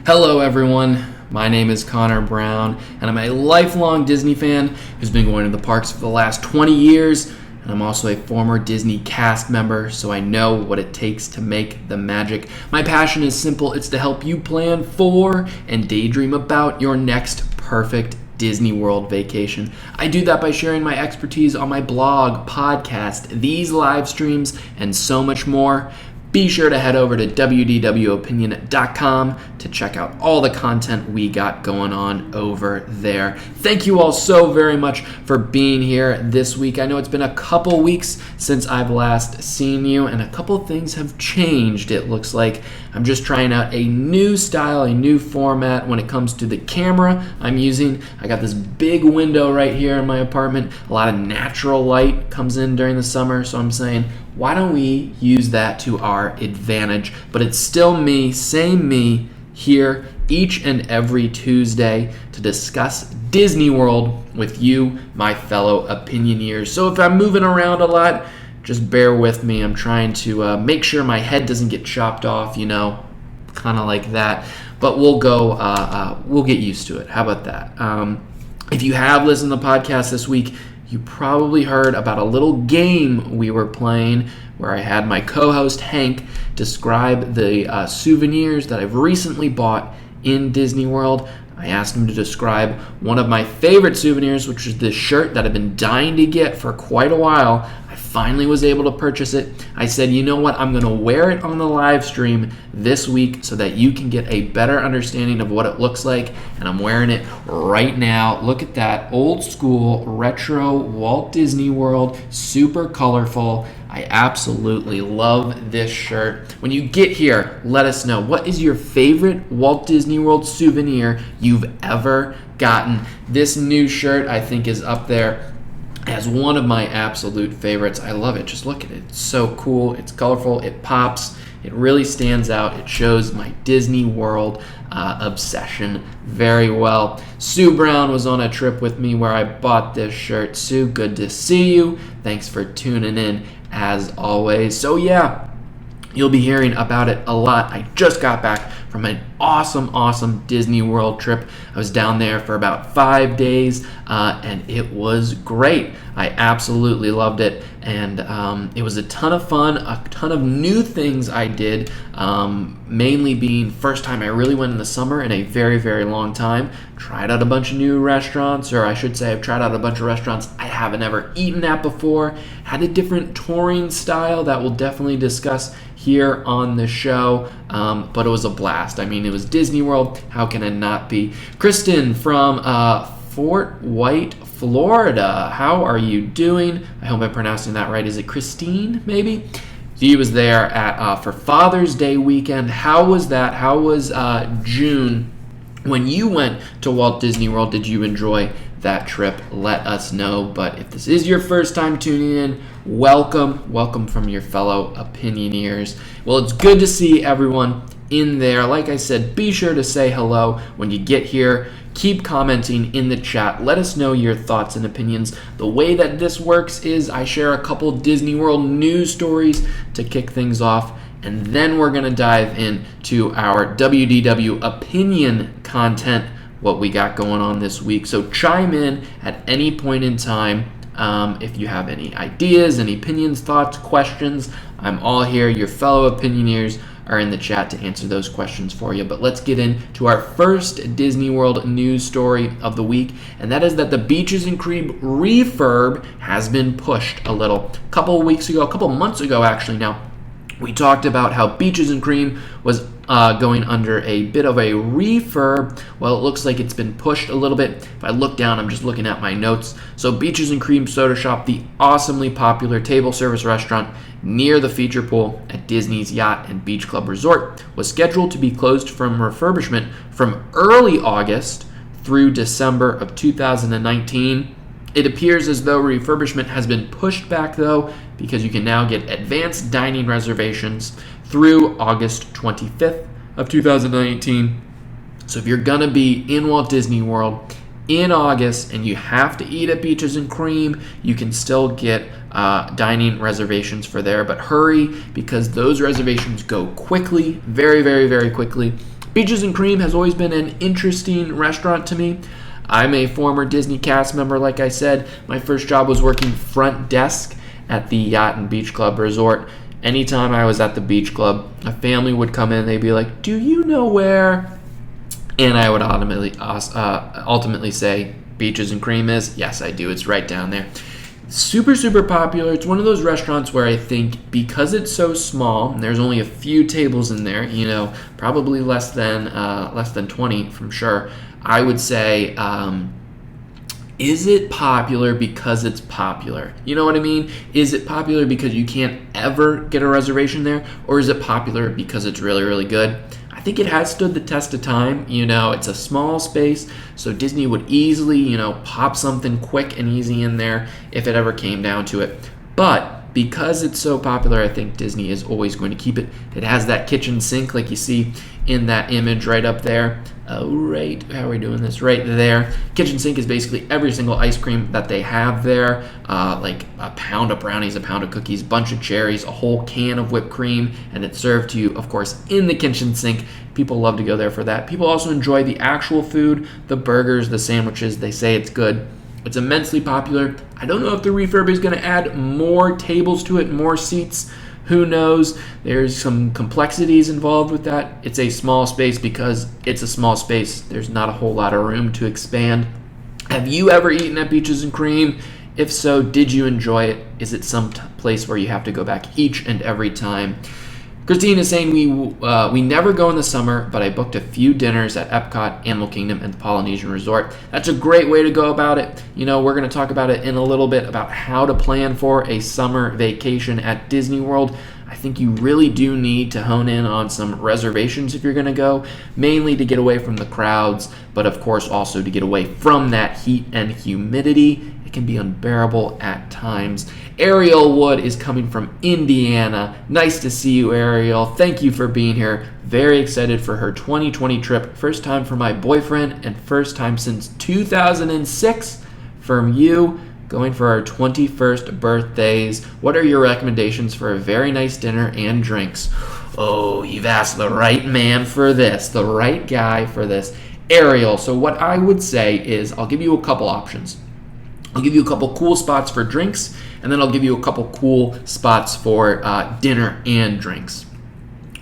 Hello everyone, my name is Conor Brown, and I'm a lifelong Disney fan who's been going to the parks for the last 20 years, and I'm also a former Disney cast member, so I know what it takes to make the magic. My passion is simple, it's to help you plan for and daydream about your next perfect Disney World vacation. I do that by sharing my expertise on my blog, podcast, these live streams, and so much more. Be sure to head over to WDWOpinion.com to check out all the content we got going on over there. Thank you all so very much for being here this week. I know it's been a couple weeks since I've last seen you, and a couple things have changed, it looks like. I'm just trying out a new style, a new format when it comes to the camera I'm using. I got this big window right here in my apartment. A lot of natural light comes in during the summer, so I'm saying, why don't we use that to our advantage? But it's still me, same me, here each and every Tuesday to discuss Disney World with you, my fellow opinioneers. So if I'm moving around a lot, just bear with me. I'm trying to make sure my head doesn't get chopped off, kind of like that. But we'll get used to it. How about that? If you have listened to the podcast this week, you probably heard about a little game we were playing where I had my co-host Hank describe the souvenirs that I've recently bought in Disney World. I asked him to describe one of my favorite souvenirs, which is this shirt that I've been dying to get for quite a while. I finally was able to purchase it. I said, you know what, I'm going to wear it on the live stream this week so that you can get a better understanding of what it looks like. And I'm wearing it right now. Look at that, old school, retro Walt Disney World, super colorful. I absolutely love this shirt. When you get here, let us know, what is your favorite Walt Disney World souvenir you've ever gotten? This new shirt, I think, is up there as one of my absolute favorites. I love it. Just look at it. It's so cool. It's colorful. It pops. It really stands out. It shows my Disney World obsession very well. Sue Brown was on a trip with me where I bought this shirt. Sue, good to see you. Thanks for tuning in as always. So yeah, you'll be hearing about it a lot. I just got back from an awesome Disney World trip. I was down there for about 5 days, and it was great. I absolutely loved it, and it was a ton of fun, a ton of new things I did, mainly being first time I really went in the summer in a very long time. Tried out a bunch of new restaurants, or I should say I've tried out a bunch of restaurants I haven't ever eaten at before. Had a different touring style that we'll definitely discuss here on the show, but it was a blast. I mean, it was Disney World. How can it not be? Kristen from Fort White, Florida. How are you doing? I hope I'm pronouncing that right. Is it Christine, maybe? She was there at for Father's Day weekend. How was that? How was June? When you went to Walt Disney World, did you enjoy that trip? Let us know. But if this is your first time tuning in, welcome from your fellow opinioneers. Well, it's good to see everyone in there. Like I said, be sure to say hello when you get here. Keep commenting in the chat. Let us know your thoughts and opinions. The way that this works is I share a couple Disney World news stories to kick things off, and then we're going to dive into our WDW Opinion content, what we got going on this week. So chime in at any point in time if you have any ideas, any opinions, thoughts, questions. I'm all here. Your fellow opinioneers are in the chat to answer those questions for you. But let's get into our first Disney World news story of the week, and that is that the Beaches and Cream refurb has been pushed a little. A couple months ago actually now, we talked about how Beaches and Cream was going under a bit of a refurb. Well, it looks like it's been pushed a little bit. If I look down, I'm just looking at my notes. So Beaches and Cream Soda Shop, the awesomely popular table service restaurant near the feature pool at Disney's Yacht and Beach Club Resort, was scheduled to be closed from refurbishment from early August through December of 2019. It appears as though refurbishment has been pushed back, though, because you can now get advanced dining reservations through August 25th of 2019. So if you're going to be in Walt Disney World in August and you have to eat at Beaches and Cream, you can still get dining reservations for there. But hurry, because those reservations go quickly, very quickly. Beaches and Cream has always been an interesting restaurant to me. I'm a former Disney cast member, like I said. My first job was working front desk at the Yacht and Beach Club Resort. Anytime I was at the beach club, a family would come in, they'd be like, "Do you know where?" And I would ultimately say, "Beaches and Cream is?" "Yes, I do. It's right down there." Super, super popular. It's one of those restaurants where I think because it's so small, and there's only a few tables in there, probably less than 20 from sure, I would say, is it popular because it's popular? You know what I mean? Is it popular because you can't ever get a reservation there? Or is it popular because it's really, really good? I think it has stood the test of time. It's a small space, so Disney would easily, pop something quick and easy in there if it ever came down to it. But because it's so popular, I think Disney is always going to keep it. It has that kitchen sink like you see in that image right up there. Right, how are we doing this? Right there. Kitchen sink is basically every single ice cream that they have there, like a pound of brownies, a pound of cookies, bunch of cherries, a whole can of whipped cream, and it's served to you, of course, in the kitchen sink. People love to go there for that. People also enjoy the actual food, the burgers, the sandwiches. They say it's good. It's immensely popular. I don't know if the refurb is going to add more tables to it, more seats. Who knows? There's some complexities involved with that. It's a small space because it's a small space. There's not a whole lot of room to expand. Have you ever eaten at Beaches and Cream? If so, did you enjoy it? Is it some place where you have to go back each and every time? Christine is saying we never go in the summer, but I booked a few dinners at Epcot, Animal Kingdom, and the Polynesian Resort. That's a great way to go about it. We're going to talk about it in a little bit about how to plan for a summer vacation at Disney World. I think you really do need to hone in on some reservations if you're going to go, mainly to get away from the crowds, but of course also to get away from that heat and humidity. It can be unbearable at times. Ariel Wood is coming from Indiana. Nice to see you, Ariel. Thank you for being here. Very excited for her 2020 trip. First time for my boyfriend and first time since 2006 from you. Going for our 21st birthdays. What are your recommendations for a very nice dinner and drinks? Oh, you've asked the right man for this, the right guy for this. Ariel, so what I would say is I'll give you a couple options. I'll give you a couple cool spots for drinks, and then I'll give you a couple cool spots for dinner and drinks.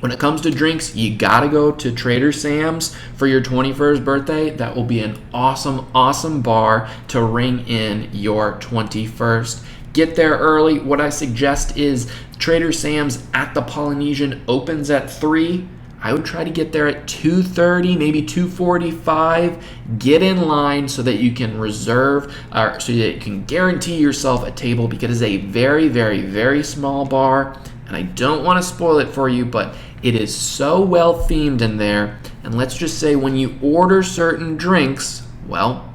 When it comes to drinks, you gotta go to Trader Sam's for your 21st birthday. That will be an awesome, awesome bar to ring in your 21st. Get there early. What I suggest is Trader Sam's at the Polynesian opens at 3. I would try to get there at 2:30, maybe 2:45. Get in line so that you can reserve, or so that you can guarantee yourself a table, because it is a very, very, very small bar. And I don't want to spoil it for you, but it is so well themed in there. And let's just say when you order certain drinks, well,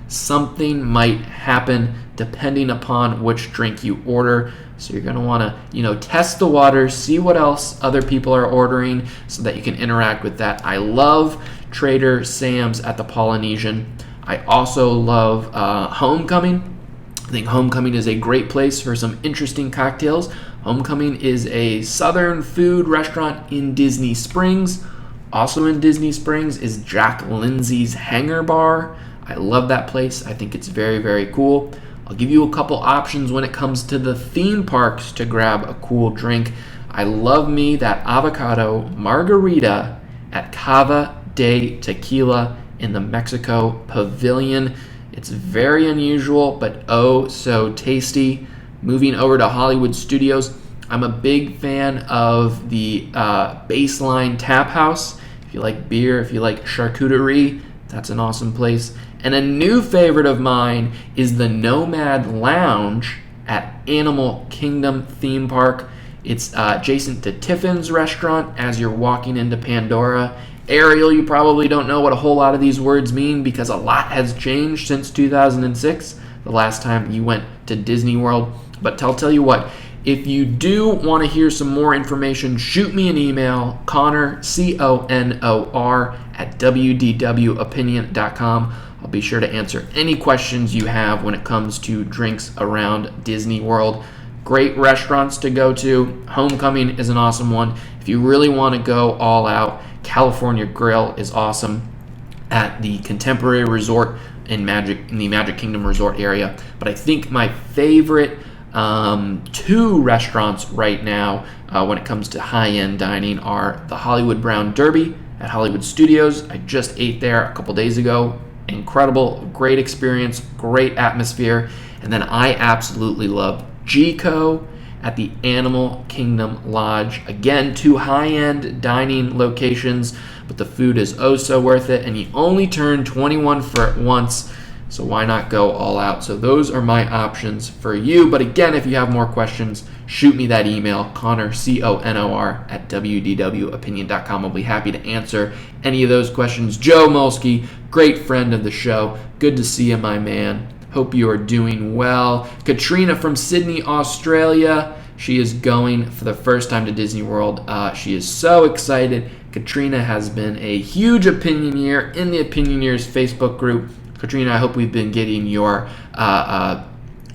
something might happen depending upon which drink you order. So you're going to want to, test the waters, see what else other people are ordering so that you can interact with that. I love Trader Sam's at the Polynesian. I also love Homecoming. I think Homecoming is a great place for some interesting cocktails. Homecoming is a southern food restaurant in Disney Springs. Also in Disney Springs is Jack Lindsay's Hangar Bar. I love that place. I think it's very, very cool. I'll give you a couple options when it comes to the theme parks to grab a cool drink. I love me that avocado margarita at Cava de Tequila in the Mexico Pavilion. It's very unusual, but oh so tasty. Moving over to Hollywood Studios, I'm a big fan of the Baseline Tap House. If you like beer, if you like charcuterie, that's an awesome place. And a new favorite of mine is the Nomad Lounge at Animal Kingdom Theme Park. It's adjacent to Tiffin's restaurant as you're walking into Pandora. Ariel, you probably don't know what a whole lot of these words mean because a lot has changed since 2006, the last time you went to Disney World. But I'll tell you what, if you do want to hear some more information, shoot me an email, Conor, CONOR, at WDWopinion.com. I'll be sure to answer any questions you have when it comes to drinks around Disney World. Great restaurants to go to. Homecoming is an awesome one. If you really want to go all out, California Grill is awesome at the Contemporary Resort in the Magic Kingdom Resort area. But I think my favorite two restaurants right now when it comes to high-end dining are the Hollywood Brown Derby at Hollywood Studios. I just ate there a couple days ago. Incredible, great experience, great atmosphere. And then I absolutely love Gico at the Animal Kingdom Lodge. Again, two high-end dining locations, but the food is oh so worth it, and you only turn 21 for it once, so why not go all out? So those are my options for you. But again, if you have more questions, shoot me that email, Conor, CONOR, at WDWopinion.com. I'll be happy to answer any of those questions. Joe Molsky, great friend of the show. Good to see you, my man. Hope you are doing well. Katrina from Sydney, Australia. She is going for the first time to Disney World. She is so excited. Katrina has been a huge Opinioneer in the Opinioneers Facebook group. Katrina, I hope we've been getting your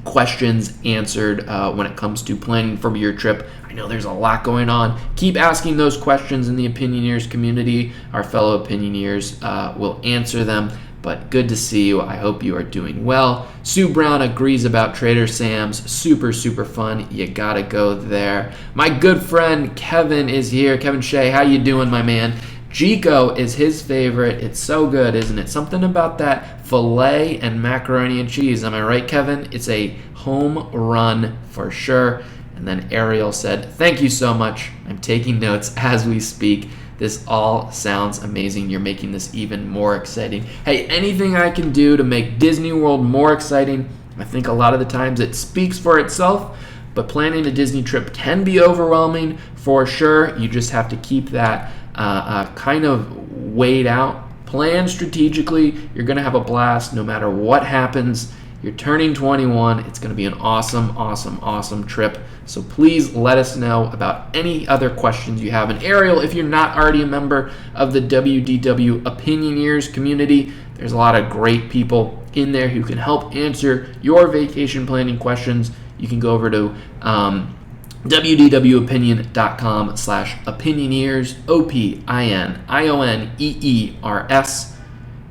questions answered when it comes to planning for your trip. I know there's a lot going on. Keep asking those questions in the Opinioneers community. Our fellow Opinioneers will answer them. But good to see you. I hope you are doing well. Sue Brown agrees about Trader Sam's. Super, super fun. You gotta go there. My good friend Kevin is here. Kevin Shea, how you doing, my man? Gico is his favorite. It's so good, isn't it? Something about that filet and macaroni and cheese. Am I right, Kevin? It's a home run for sure. And then Ariel said, thank you so much. I'm taking notes as we speak. This all sounds amazing. You're making this even more exciting. Hey, anything I can do to make Disney World more exciting, I think a lot of the times it speaks for itself, but planning a Disney trip can be overwhelming for sure. You just have to keep that kind of weighed out. Plan strategically. You're going to have a blast no matter what happens. You're turning 21. It's going to be an awesome, awesome, awesome trip. So please let us know about any other questions you have. And Ariel, if you're not already a member of the WDW Opinioneers community, there's a lot of great people in there who can help answer your vacation planning questions. You can go over to wdwopinion.com/opinioneers, OPINIONEERS,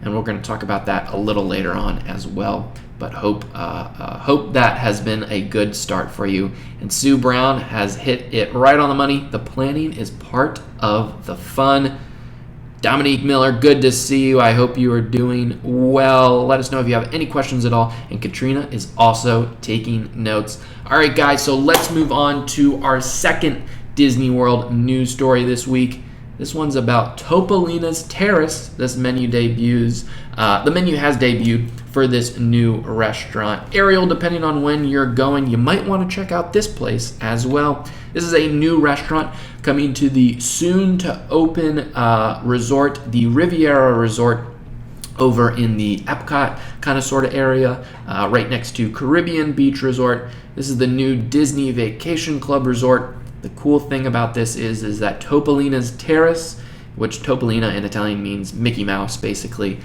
and we're going to talk about that a little later on as well. But hope that has been a good start for you. And Sue Brown has hit it right on the money. The planning is part of the fun. Dominique Miller, good to see you. I hope you are doing well. Let us know if you have any questions at all. And Katrina is also taking notes. All right, guys, so let's move on to our second Disney World news story this week. This one's about Topolino's Terrace. This menu debuts. The menu has debuted for this new restaurant. Ariel, depending on when you're going, you might want to check out this place as well. This is a new restaurant coming to the soon-to-open resort, the Riviera Resort, over in the Epcot kind of sort of area, right next to Caribbean Beach Resort. This is the new Disney Vacation Club Resort. The cool thing about this is that Topolino's Terrace, which Topolina in Italian means Mickey Mouse, basically,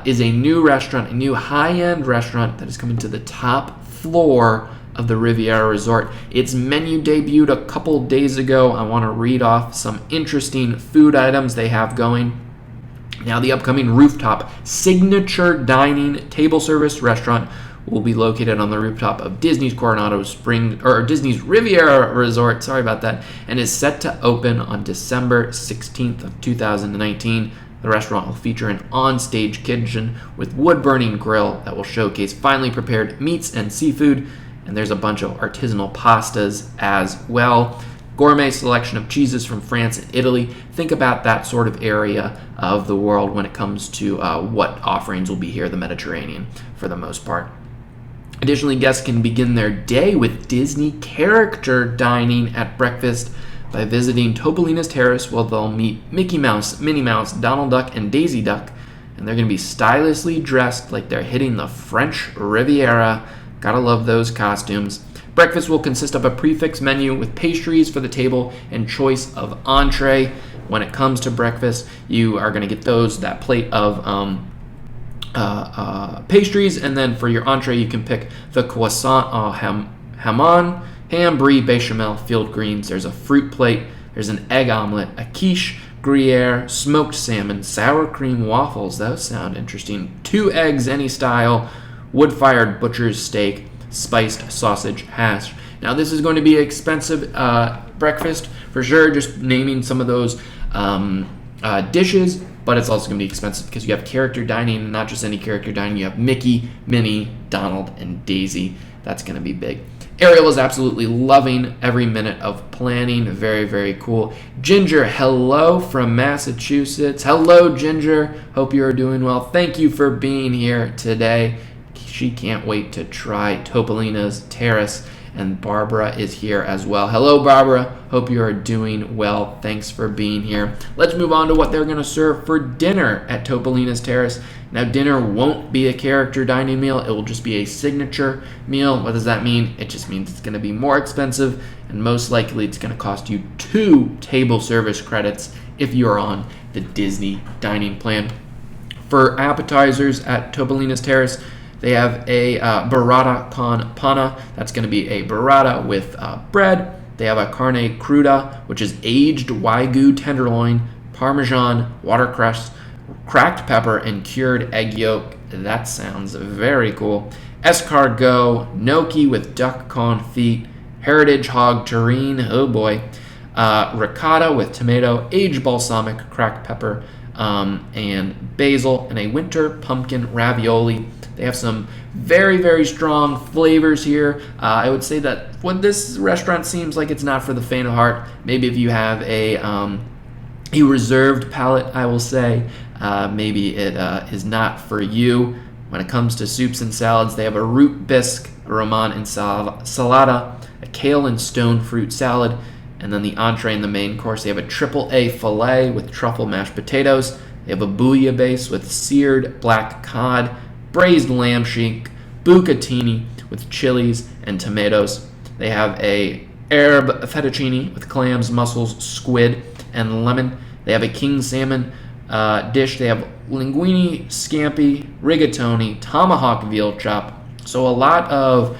is a new restaurant, a new high-end restaurant that is coming to the top floor of the Riviera Resort. Its menu debuted a couple days ago. I want to read off some interesting food items they have going. Now, the upcoming rooftop signature dining table service restaurant will be located on the rooftop of Disney's Disney's Riviera Resort, sorry about that, and is set to open on December 16th of 2019. The restaurant will feature an on-stage kitchen with wood-burning grill that will showcase finely prepared meats and seafood, and there's a bunch of artisanal pastas as well. Gourmet selection of cheeses from France and Italy. Think about that sort of area of the world when it comes to what offerings will be here, the Mediterranean for the most part. Additionally, guests can begin their day with Disney character dining at breakfast by visiting Topolino's Terrace, where they'll meet Mickey Mouse, Minnie Mouse, Donald Duck, and Daisy Duck, and they're going to be stylishly dressed like they're hitting the French Riviera. Gotta love those costumes. Breakfast will consist of a prefix menu with pastries for the table and choice of entree. When it comes to breakfast, you are going to get that plate of pastries, and then for your entree you can pick the croissant au ham, brie, bechamel, field greens. There's a fruit plate There's an egg omelet, a quiche, Gruyere, smoked salmon, sour cream waffles. Those sound interesting. 2 eggs, any style, wood-fired butcher's steak, spiced sausage hash. Now, this is going to be an expensive breakfast for sure, just naming some of those dishes, but it's also going to be expensive because you have character dining, and not just any character dining. You have Mickey, Minnie, Donald, and Daisy. That's going to be big. Ariel is absolutely loving every minute of planning. Very, very cool. Ginger, hello from Massachusetts. Hello, Ginger. Hope you are doing well. Thank you for being here today. She can't wait to try Topolino's Terrace. And Barbara is here as well. Hello, Barbara. Hope you are doing well. Thanks for being here. Let's move on to what they're going to serve for dinner at Topolino's Terrace. Now, dinner won't be a character dining meal. It will just be a signature meal. What does that mean? It just means it's going to be more expensive, and most likely it's going to cost you 2 table service credits if you're on the Disney dining plan. For appetizers at Topolino's Terrace, they have a burrata con panna. That's going to be a burrata with bread. They have a carne cruda, which is aged Wagyu tenderloin, Parmesan, watercress, cracked pepper, and cured egg yolk. That sounds very cool. Escargot, gnocchi with duck confit, heritage hog terrine, oh boy, ricotta with tomato, aged balsamic, cracked pepper, and basil, and a winter pumpkin ravioli. They have some very, very strong flavors here. I would say that when this restaurant seems like it's not for the faint of heart, maybe if you have a reserved palate, I will say, maybe it is not for you. When it comes to soups and salads, they have a root bisque, a roman ensalada, a kale and stone fruit salad, and then the entree and the main course. They have a triple A filet with truffle mashed potatoes. They have a bouillabaisse with seared black cod, braised lamb shank, bucatini with chilies and tomatoes. They have a Arab fettuccine with clams, mussels, squid, and lemon. They have a king salmon dish. They have linguine, scampi, rigatoni, tomahawk veal chop. So a lot of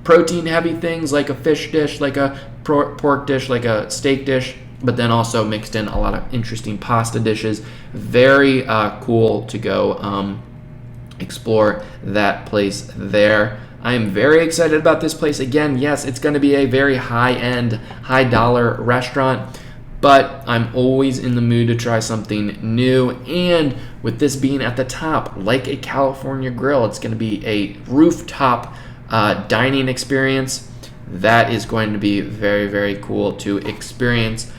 protein-heavy things like a fish dish, like a pork dish, like a steak dish, but then also mixed in a lot of interesting pasta dishes. Very cool to go explore that place there. I am very excited about this place. Again, yes, it's going to be a very high-end, high-dollar restaurant, but I'm always in the mood to try something new. And with this being at the top, like a California grill, it's going to be a rooftop dining experience. That is going to be very, very cool to experience.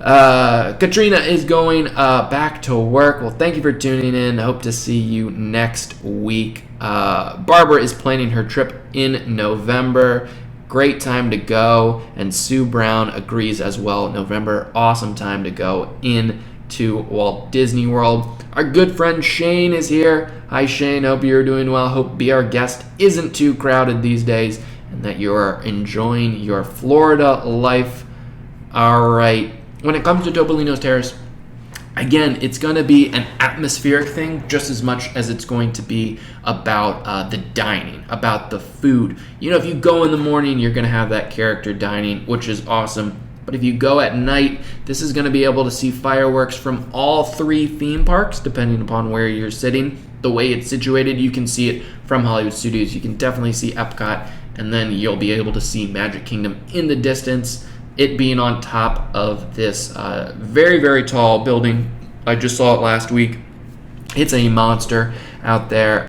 Katrina is going back to work. Well, thank you for tuning in. I hope to see you next week. Barbara is planning her trip in November. Great time to go. And Sue Brown agrees as well. November, awesome time to go into Walt Disney World. Our good friend Shane is here. Hi, Shane. Hope you're doing well. Hope Be Our Guest isn't too crowded these days and that you're enjoying your Florida life. All right. When it comes to Topolino's Terrace, again, it's going to be an atmospheric thing just as much as it's going to be about the dining, about the food. You know, if you go in the morning, you're going to have that character dining, which is awesome. But if you go at night, this is going to be able to see fireworks from all 3 theme parks, depending upon where you're sitting. The way it's situated, you can see it from Hollywood Studios. You can definitely see Epcot, and then you'll be able to see Magic Kingdom in the distance. It being on top of this very, very tall building. I just saw it last week. It's a monster out there.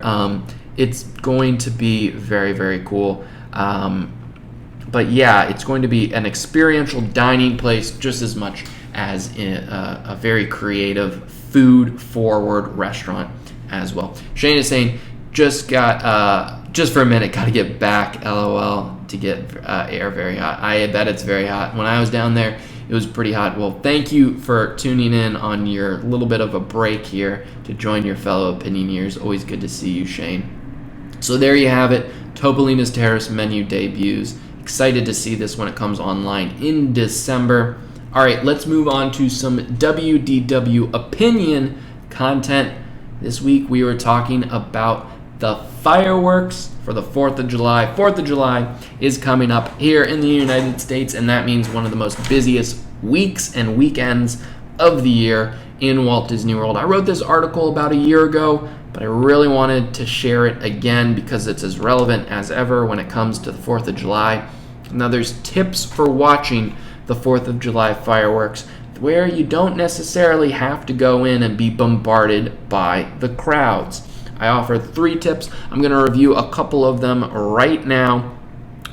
It's going to be very, very cool. But yeah, it's going to be an experiential dining place just as much as a very creative, food-forward restaurant as well. Shane is saying, just for a minute, got to get back, LOL, to get air very hot. I bet it's very hot. When I was down there, it was pretty hot. Well, thank you for tuning in on your little bit of a break here to join your fellow Opinioneers. Always good to see you, Shane. So there you have it. Topolino's Terrace menu debuts. Excited to see this when it comes online in December. All right, let's move on to some WDW Opinion content. This week we were talking about the fireworks for the 4th of July. 4th of July is coming up here in the United States, and that means one of the most busiest weeks and weekends of the year in Walt Disney World. I wrote this article about a year ago, but I really wanted to share it again because it's as relevant as ever when it comes to the 4th of July. Now, there's tips for watching the 4th of July fireworks where you don't necessarily have to go in and be bombarded by the crowds. I offer 3 tips. I'm going to review a couple of them right now.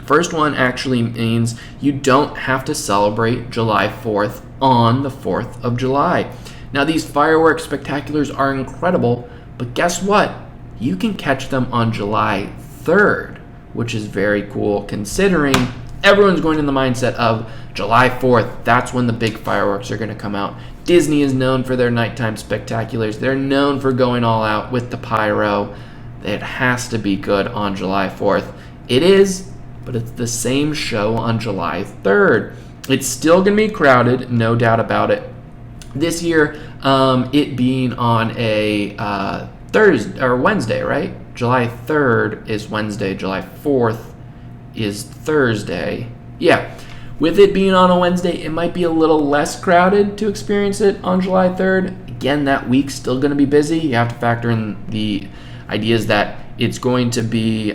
First one actually means you don't have to celebrate July 4th on the 4th of July. Now, these fireworks spectaculars are incredible, but guess what? You can catch them on July 3rd, which is very cool considering everyone's going in the mindset of July 4th. That's when the big fireworks are going to come out. Disney is known for their nighttime spectaculars. They're known for going all out with the pyro. It has to be good on July 4th. It is, but it's the same show on July 3rd. It's still going to be crowded, no doubt about it. This year, it being on a Thursday or Wednesday, right? July 3rd is Wednesday. July 4th is Thursday. Yeah. With it being on a Wednesday, it might be a little less crowded to experience it on July 3rd. Again, that week's still going to be busy. You have to factor in the ideas that it's going to be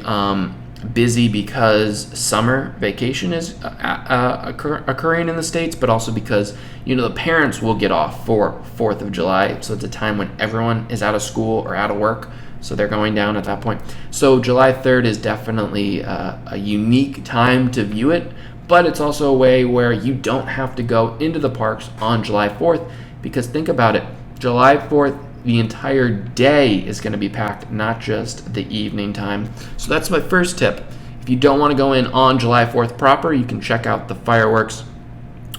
busy because summer vacation is occurring in the States, but also because, the parents will get off for 4th of July. So it's a time when everyone is out of school or out of work. So they're going down at that point. So July 3rd is definitely a unique time to view it. But it's also a way where you don't have to go into the parks on July 4th, because think about it, July 4th, the entire day is going to be packed, not just the evening time. So that's my first tip. If you don't want to go in on July 4th proper, you can check out the fireworks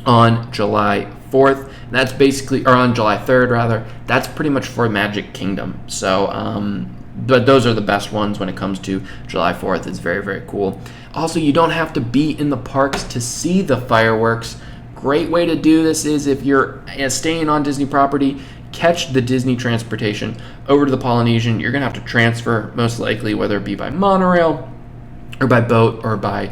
on July 4th. And that's basically, or on July 3rd rather, that's pretty much for Magic Kingdom. So, but those are the best ones when it comes to July 4th. It's very, very cool. Also, you don't have to be in the parks to see the fireworks. Great way to do this is if you're staying on Disney property, catch the Disney transportation over to the Polynesian. You're going to have to transfer, most likely, whether it be by monorail or by boat or by,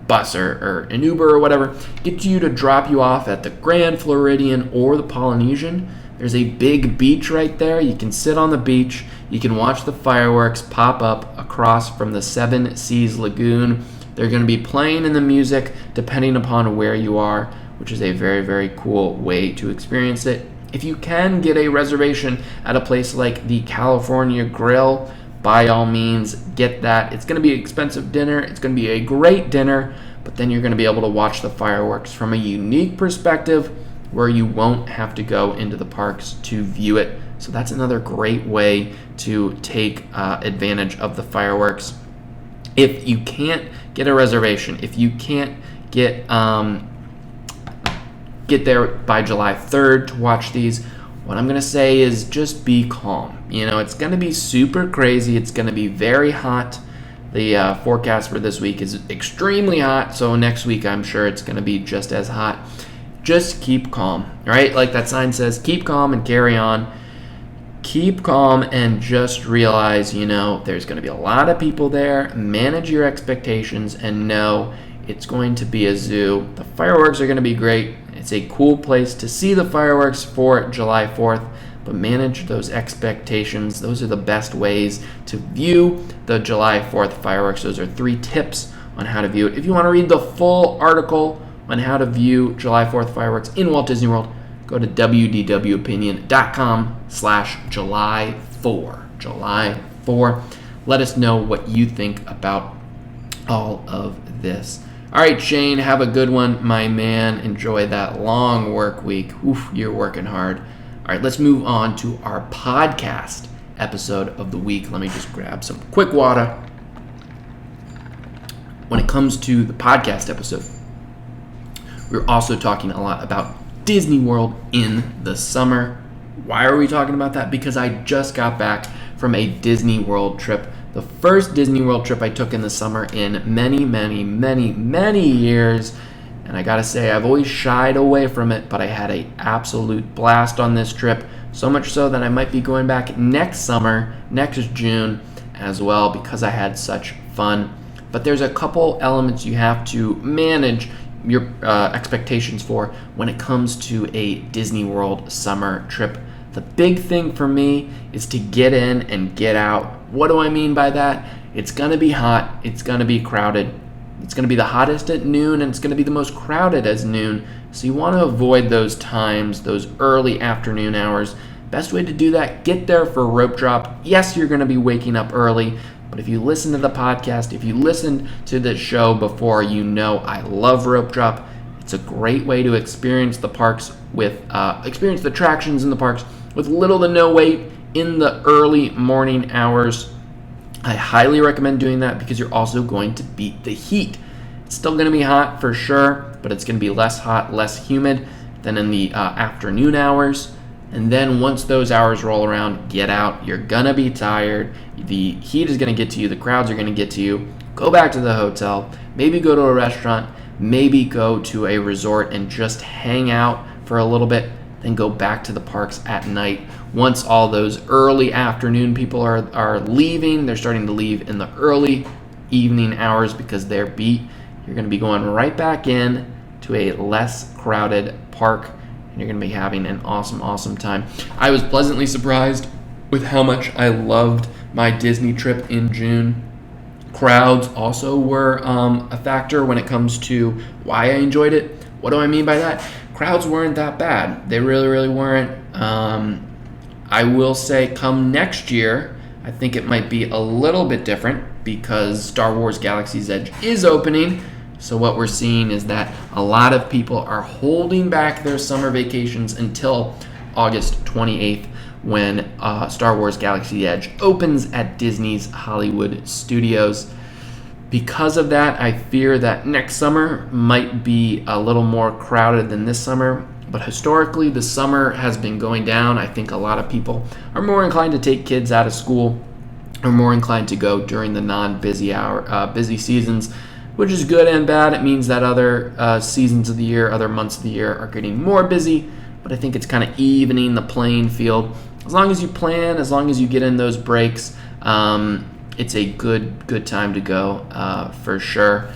bus or an Uber or whatever. Get you to drop you off at the Grand Floridian or the Polynesian. There's a big beach right there. You can sit on the beach. You can watch the fireworks pop up across from the Seven Seas Lagoon. They're going to be playing in the music depending upon where you are, which is a very, very cool way to experience it. If you can get a reservation at a place like the California Grill, by all means, get that. It's going to be an expensive dinner. It's going to be a great dinner, but then you're going to be able to watch the fireworks from a unique perspective where you won't have to go into the parks to view it. So that's another great way to take advantage of the fireworks. If you can't get a reservation, if you can't get there by July 3rd to watch these, what I'm going to say is just be calm. It's going to be super crazy. It's going to be very hot. The forecast for this week is extremely hot, so next week I'm sure it's going to be just as hot. Just keep calm, right? Like that sign says, keep calm and carry on. Keep calm and just realize, there's going to be a lot of people there. Manage your expectations and know it's going to be a zoo. The fireworks are going to be great. It's a cool place to see the fireworks for July 4th, but manage those expectations. Those are the best ways to view the July 4th fireworks. Those are 3 tips on how to view it. If you want to read the full article on how to view July 4th fireworks in Walt Disney World, go to wdwopinion.com/July4. July 4. Let us know what you think about all of this. All right, Shane, have a good one, my man. Enjoy that long work week. Oof, you're working hard. All right, let's move on to our podcast episode of the week. Let me just grab some quick water. When it comes to the podcast episode, we're also talking a lot about Disney World in the summer. Why are we talking about that? Because I just got back from a Disney World trip. The first Disney World trip I took in the summer in many, many, many, many years. And I gotta say, I've always shied away from it, but I had an absolute blast on this trip. So much so that I might be going back next summer, next June as well, because I had such fun. But there's a couple elements you have to manage your expectations for when it comes to a Disney World summer trip. The big thing for me is to get in and get out. What do I mean by that? It's going to be hot. It's going to be crowded. It's going to be the hottest at noon, and it's going to be the most crowded as noon. So you want to avoid those times, those early afternoon hours. Best way to do that, get there for rope drop. Yes, you're going to be waking up early, but if you listen to the podcast, if you listen to the show before, you know I love rope drop. It's a great way to experience the parks experience the attractions in the parks with little to no wait in the early morning hours. I highly recommend doing that because you're also going to beat the heat. It's still going to be hot for sure, but it's going to be less hot, less humid than in the afternoon hours. And then once those hours roll around, get out. You're going to be tired. The heat is going to get to you. The crowds are going to get to you. Go back to the hotel. Maybe go to a restaurant. Maybe go to a resort and just hang out for a little bit. Then go back to the parks at night. Once all those early afternoon people are leaving, they're starting to leave in the early evening hours because they're beat. You're going to be going right back in to a less crowded park, and you're going to be having an awesome, awesome time. I was pleasantly surprised with how much I loved my Disney trip in June. Crowds also were a factor when it comes to why I enjoyed it. What do I mean by that? Crowds weren't that bad. They really, really weren't. I will say come next year, I think it might be a little bit different because Star Wars Galaxy's Edge is opening. So what we're seeing is that a lot of people are holding back their summer vacations until August 28th when Star Wars Galaxy's Edge opens at Disney's Hollywood Studios. Because of that, I fear that next summer might be a little more crowded than this summer. But historically, the summer has been going down. I think a lot of people are more inclined to take kids out of school, or more inclined to go during the non-busy busy seasons, which is good and bad. It means that other seasons of the year, other months of the year are getting more busy. But I think it's kind of evening the playing field. As long as you plan, as long as you get in those breaks, it's a good time to go for sure.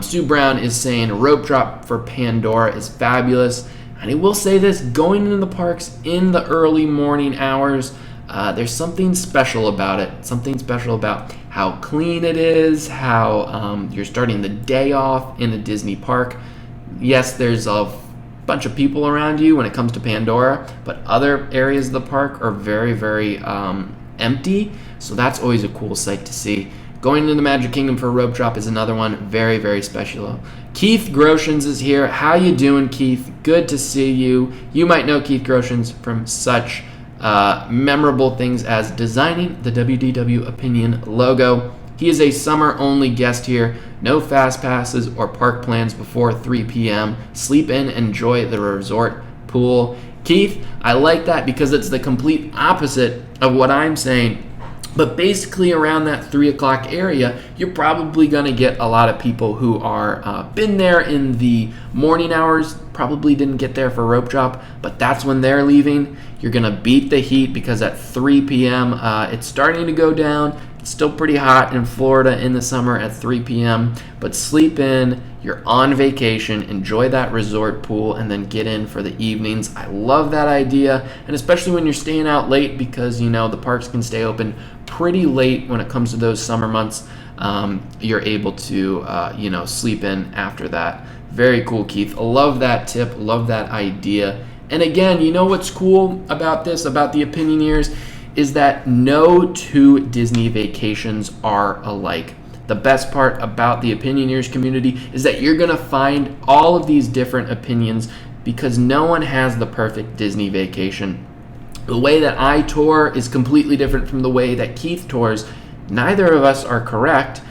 Sue Brown is saying rope drop for Pandora is fabulous. And I will say this, going into the parks in the early morning hours, there's something special about it. Something special about how clean it is, how you're starting the day off in a Disney park. Yes, there's a bunch of people around you when it comes to Pandora, but other areas of the park are very, very empty. So that's always a cool sight to see. Going into the Magic Kingdom for a rope drop is another one, very, very special. Keith Groshans is here. How you doing, Keith? Good to see you. You might know Keith Groshans from such memorable things as designing the WDW Opinion logo. He is a summer-only guest here. No fast passes or park plans before 3 p.m. Sleep in, enjoy the resort pool. Keith, I like that because it's the complete opposite of what I'm saying. But basically around that 3 o'clock area, you're probably going to get a lot of people who are been there in the morning hours, probably didn't get there for rope drop, but that's when they're leaving. You're going to beat the heat because at 3 p.m. It's starting to go down. It's still pretty hot in Florida in the summer at 3 p.m., but sleep in. You're on vacation, enjoy that resort pool, and then get in for the evenings. I love that idea, and especially when you're staying out late because, you know, the parks can stay open pretty late when it comes to those summer months. You're able to, sleep in after that. Very cool, Keith. Love that tip. Love that idea. And again, you know what's cool about this, about the Opinioneers, is that no two Disney vacations are alike. The best part about the Opinioneers community is that you're going to find all of these different opinions because no one has the perfect Disney vacation. The way that I tour is completely different from the way that Keith tours. Neither of us are correct,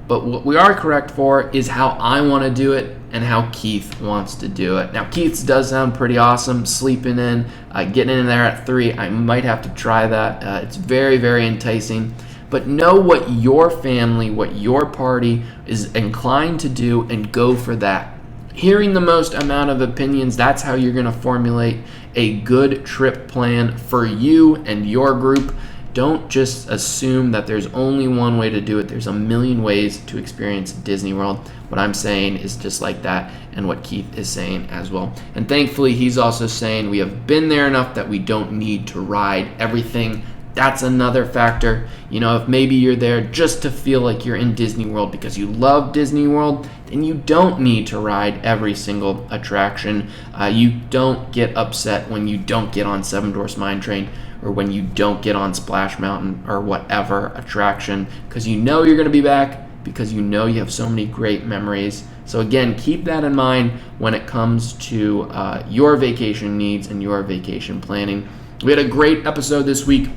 but what we are correct for is how I want to do it and how Keith wants to do it. Now, Keith's does sound pretty awesome, sleeping in, getting in there at 3. I might have to try that. It's very, very enticing. But know what your family, what your party is inclined to do and go for that. Hearing the most amount of opinions, that's how you're going to formulate a good trip plan for you and your group. Don't just assume that there's only one way to do it. There's a million ways to experience Disney World. What I'm saying is just like that, and what Keith is saying as well. And thankfully, he's also saying we have been there enough that we don't need to ride everything. That's another factor. If maybe you're there just to feel like you're in Disney World because you love Disney World, then you don't need to ride every single attraction. You don't get upset when you don't get on Seven Dwarfs Mine Train or when you don't get on Splash Mountain or whatever attraction, because you're going to be back, because you have so many great memories. So again, keep that in mind when it comes to your vacation needs and your vacation planning. We had a great episode this week.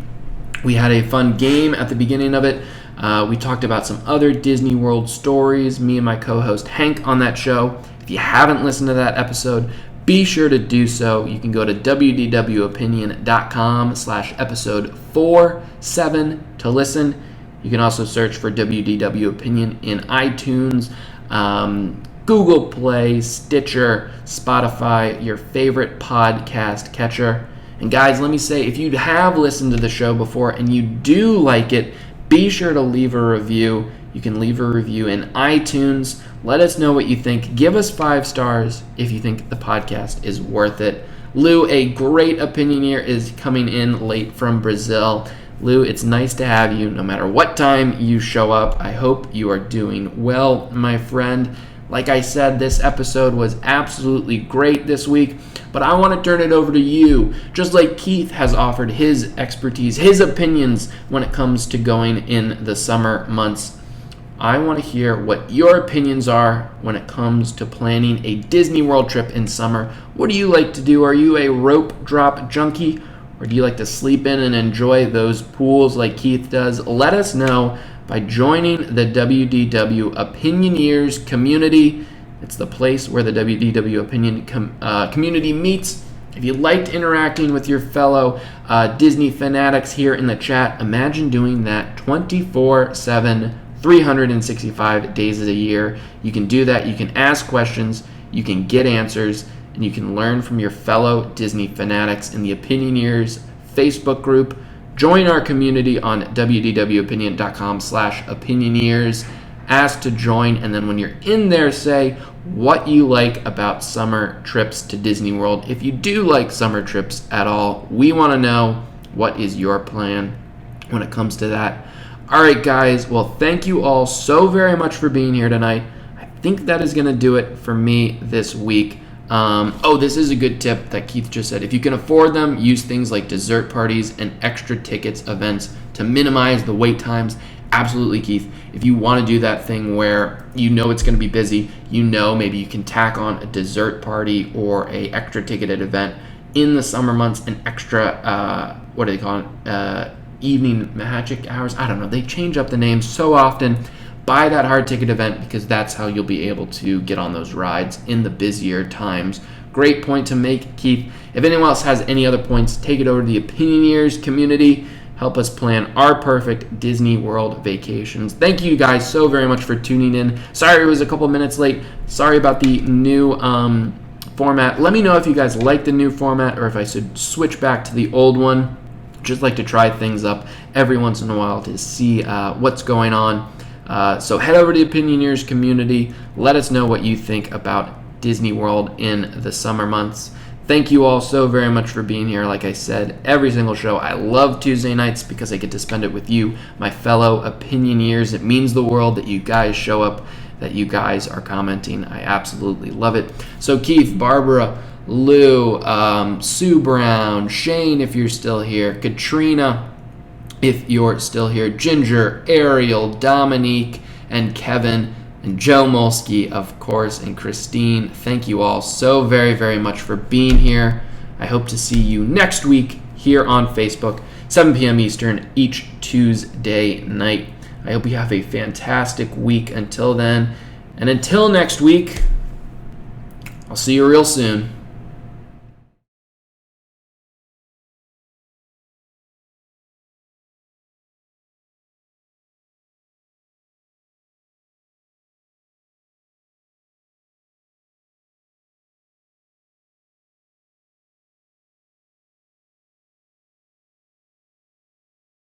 We had a fun game at the beginning of it. We talked about some other Disney World stories, me and my co-host Hank on that show. If you haven't listened to that episode, be sure to do so. You can go to wdwopinion.com/episode 47 to listen. You can also search for WDW Opinion in iTunes, Google Play, Stitcher, Spotify, your favorite podcast catcher. And guys, let me say, if you have listened to the show before and you do like it, be sure to leave a review. You can leave a review in iTunes. Let us know what you think. Give us 5 stars if you think the podcast is worth it. Lou, a great opinioneer, is coming in late from Brazil. Lou, it's nice to have you no matter what time you show up. I hope you are doing well, my friend. Like I said, this episode was absolutely great this week, but I want to turn it over to you. Just like Keith has offered his expertise, his opinions when it comes to going in the summer months, I want to hear what your opinions are when it comes to planning a Disney World trip in summer. What do you like to do? Are you a rope drop junkie, or do you like to sleep in and enjoy those pools like Keith does? Let us know by joining the WDW Opinioneers community. It's the place where the WDW Opinion community meets. If you liked interacting with your fellow Disney fanatics here in the chat, imagine doing that 24/7, 365 days of the year. You can do that. You can ask questions. You can get answers. And you can learn from your fellow Disney fanatics in the Opinioneers Facebook group. Join our community on wdwopinion.com/opinioneers. Ask to join, and then when you're in there, say what you like about summer trips to Disney World. If you do like summer trips at all, we want to know what is your plan when it comes to that. All right, guys. Well, thank you all so very much for being here tonight. I think that is going to do it for me this week. This is a good tip that Keith just said. If you can afford them, use things like dessert parties and extra tickets events to minimize the wait times. Absolutely, Keith. If you want to do that thing where you know it's going to be busy, maybe you can tack on a dessert party or a extra ticketed event in the summer months, an extra, what do they call it, evening magic hours? I don't know. They change up the names so often. Buy that hard ticket event, because that's how you'll be able to get on those rides in the busier times. Great point to make, Keith. If anyone else has any other points, take it over to the Opinioneers community. Help us plan our perfect Disney World vacations. Thank you guys so very much for tuning in. Sorry it was a couple minutes late. Sorry about the new format. Let me know if you guys like the new format or if I should switch back to the old one. Just like to try things up every once in a while to see what's going on. So head over to the Opinioneers community. Let us know what you think about Disney World in the summer months. Thank you all so very much for being here. Like I said, every single show. I love Tuesday nights because I get to spend it with you, my fellow Opinioneers. It means the world that you guys show up, that you guys are commenting. I absolutely love it. So Keith, Barbara, Lou, Sue Brown, Shane, if you're still here, Katrina, if you're still here, Ginger, Ariel, Dominique, and Kevin, and Joe Molsky, of course, and Christine. Thank you all so very, very much for being here. I hope to see you next week here on Facebook, 7 p.m. Eastern, each Tuesday night. I hope you have a fantastic week until then. And until next week, I'll see you real soon.